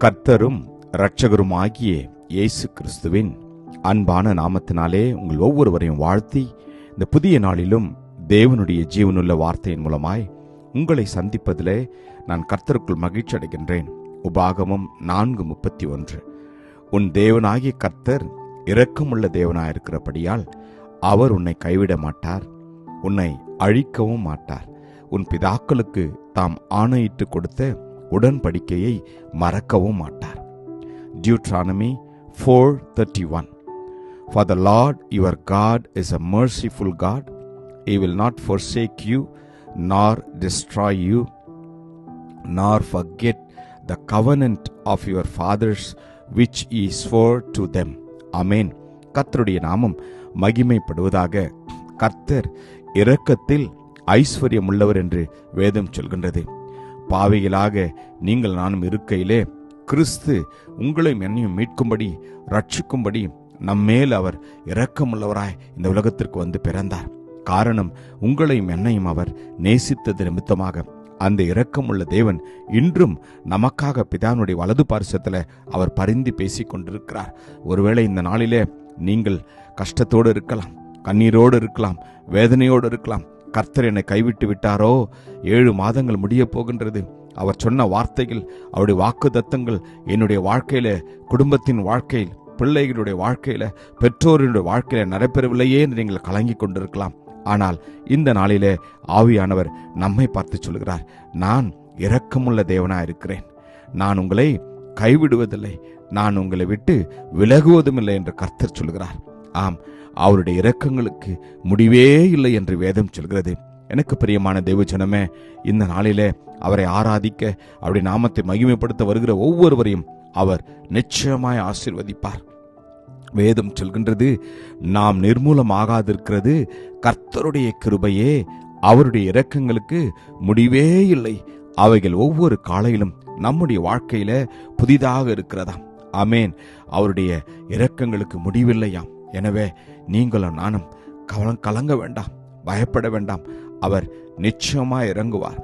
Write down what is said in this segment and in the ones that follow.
கர்த்தரும் இரட்சகருமாகிய இயேசு கிறிஸ்துவின் அன்பான நாமத்தினாலே உங்கள் ஒவ்வொருவரையும் வாழ்த்தி இந்த புதிய நாளிலும் தேவனுடைய ஜீவனுள்ள வார்த்தையின் மூலமாய் உங்களை சந்திப்பதிலே நான் கர்த்தருக்குள் மகிழ்ச்சி அடைகின்றேன். உபாகமம் 4:31. உன் தேவனாகிய கர்த்தர் இரக்கமுள்ள தேவனாயிருக்கிறபடியால் அவர் உன்னை கைவிட மாட்டார், உன்னை அழிக்கவும் மாட்டார். உன் பிதாக்களுக்கு தாம் ஆணையிட்டு கொடுத்த உடன்படிக்கையை மறக்கவும் மாட்டார். Deuteronomy 4:31. For the Lord your God is a merciful God. He will not forsake you, nor destroy you, nor forget the covenant of your fathers which he swore to them. Amen. கர்த்தருடைய நாமம் மகிமைப்படுவதாக. கர்த்தர் இரக்கத்தில் ஐஸ்வர்யம் உள்ளவர் என்று வேதம் சொல்கின்றது. பாவிகளாக நீங்கள் நானும் இருக்கையிலே கிறிஸ்து உங்களையும் என்னையும் மீட்கும்படி ரட்சிக்கும்படி நம்மேல் அவர் இரக்கமுள்ளவராய் இந்த உலகத்திற்கு வந்து பிறந்தார். காரணம், உங்களையும் என்னையும் அவர் நேசித்தது நிமித்தமாக அந்த இரக்கமுள்ள தேவன் இன்றும் நமக்காக பிதானுடைய வலது பார்சத்தில் அவர் பரிந்து பேசிக் கொண்டிருக்கிறார். ஒருவேளை இந்த நாளிலே நீங்கள் கஷ்டத்தோடு இருக்கலாம், கண்ணீரோடு இருக்கலாம், வேதனையோடு இருக்கலாம். கர்த்தர் என்னை கைவிட்டு விட்டாரோ, 7 மாதங்கள் முடிய போகின்றது. அவர் சொன்ன வார்த்தைகள், அவருடைய வாக்குத்தத்தங்கள் என்னுடைய வாழ்க்கையில, குடும்பத்தின் வாழ்க்கையில், பிள்ளைகளுடைய வாழ்க்கையில, பெற்றோருடைய வாழ்க்கையில நடைபெறவில்லையே என்று நீங்கள் கலங்கி கொண்டிருக்கலாம். ஆனால் இந்த நாளிலே ஆவியானவர் நம்மை பார்த்து சொல்கிறார், நான் இரக்கமுள்ள தேவனாயிருக்கிறேன், நான் உங்களை கைவிடுவதில்லை, நான் உங்களை விட்டு விலகுவதும் இல்லை என்று கர்த்தர் சொல்கிறார். ஆம், அவருடைய இரக்கங்களுக்கு முடிவே இல்லை என்று வேதம் சொல்கிறது. எனக்கு பிரியமான தேவஜனமே, இந்த நாளிலே அவரை ஆராதிக்க, அவருடைய நாமத்தை மகிமைப்படுத்த வருகிற ஒவ்வொருவரையும் அவர் நிச்சயமாய் ஆசீர்வதிப்பார். வேதம் சொல்கின்றது, நாம் நிர்மூலமாகாதிருக்கிறது கர்த்தருடைய கிருபையே, அவருடைய இரக்கங்களுக்கு முடிவே இல்லை, அவைகள் ஒவ்வொரு காலையிலும் நம்முடைய வாழ்க்கையில புதிதாக இருக்கிறதாம். ஆமேன். அவருடைய இரக்கங்களுக்கு முடிவில்லையாம். எனவே நீங்களும் நானும் கலங்க வேண்டாம், பயப்பட வேண்டாம். அவர் நிச்சயமாய் இறங்குவார்,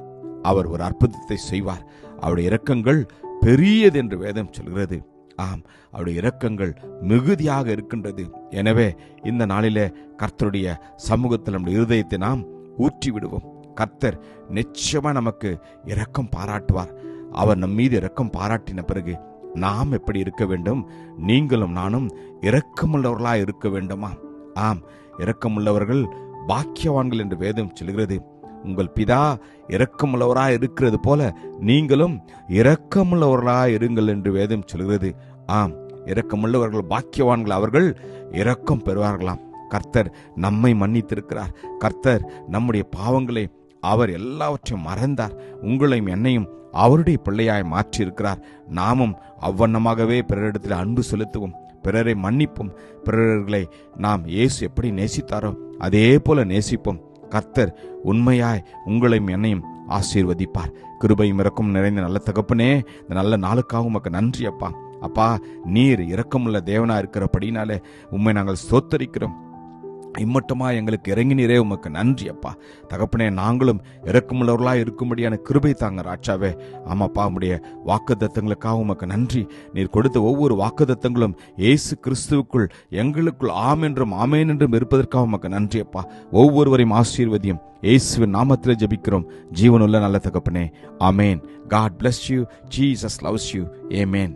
அவர் ஒரு அற்புதத்தை செய்வார். அவருடைய இரக்கங்கள் பெரியது என்று வேதம் சொல்கிறது. ஆம், அவருடைய இரக்கங்கள் மிகுதியாக இருக்கின்றது. எனவே இந்த நாளிலே கர்த்தருடைய சமூகத்தில் நம்முடைய இருதயத்தை நாம் ஊற்றி விடுவோம். கர்த்தர் நிச்சயமா நமக்கு இரக்கம் பாராட்டுவார். அவர் நம் மீது இரக்கம் பாராட்டின பிறகு நாம் எப்படி இருக்க வேண்டும்? நீங்களும் நானும் இரக்கமுள்ளவர்களாய் இருக்க வேண்டுமா? ஆம், இரக்கமுள்ளவர்கள் பாக்கியவான்கள் என்று வேதம் சொல்கிறது. உங்கள் பிதா இரக்கமுள்ளவராய் இருக்கிறது போல நீங்களும் இரக்கமுள்ளவர்களாய் இருங்கள் என்று வேதம் சொல்கிறது. ஆம், இரக்கமுள்ளவர்கள் பாக்கியவான்கள், அவர்கள் இரக்கம் பெறுவார்களாம். கர்த்தர் நம்மை மன்னித்திருக்கிறார். கர்த்தர் நம்முடைய பாவங்களை அவர் எல்லாவற்றையும் மறந்தார். உங்களையும் என்னையும் அவருடைய பிள்ளையாய் மாற்றியிருக்கிறார். நாமும் அவ்வண்ணமாகவே பிறரிடத்தில் அன்பு செலுத்துவோம், பிறரை மன்னிப்போம். பிறர்களை நாம் இயேசு எப்படி நேசித்தாரோ அதே போல நேசிப்போம். கர்த்தர் உண்மையாய் உங்களையும் என்னையும் ஆசீர்வதிப்பார். கிருபையும் இரக்கம் நிறைந்த நல்ல தகப்பனே, இந்த நல்ல நாளுக்காக உமக்கு நன்றி அப்பா. அப்பா, நீர் இரக்கமுள்ள தேவனா இருக்கிறபடினாலே உம்மை நாங்கள் ஸ்தோத்தரிக்கிறோம். இம்மட்டுமா எங்களுக்கு இறங்கினீரே, உமக்கு நன்றி அப்பா. தகப்பனே, நாங்களும் இரக்கமுள்ளவர்களாக இருக்கும்படியான கிருபை தாங்க ராஜாவே. ஆமாப்பா, உம்முடைய வாக்குத்தத்தங்களுக்காக உமக்கு நன்றி. நீர் கொடுத்த ஒவ்வொரு வாக்குத்தத்தங்களும் இயேசு கிறிஸ்துவுக்குள் எங்களுக்குள் ஆம் என்றும் ஆமேன் என்றும் இருப்பதற்காக உமக்கு நன்றி அப்பா. ஒவ்வொருவரையும் ஆசீர்வதியும். இயேசுவின் நாமத்தில் ஜெபிக்கிறோம் ஜீவனுள்ள நல்ல தகப்பனே. ஆமேன். God bless you. Jesus loves you. Amen.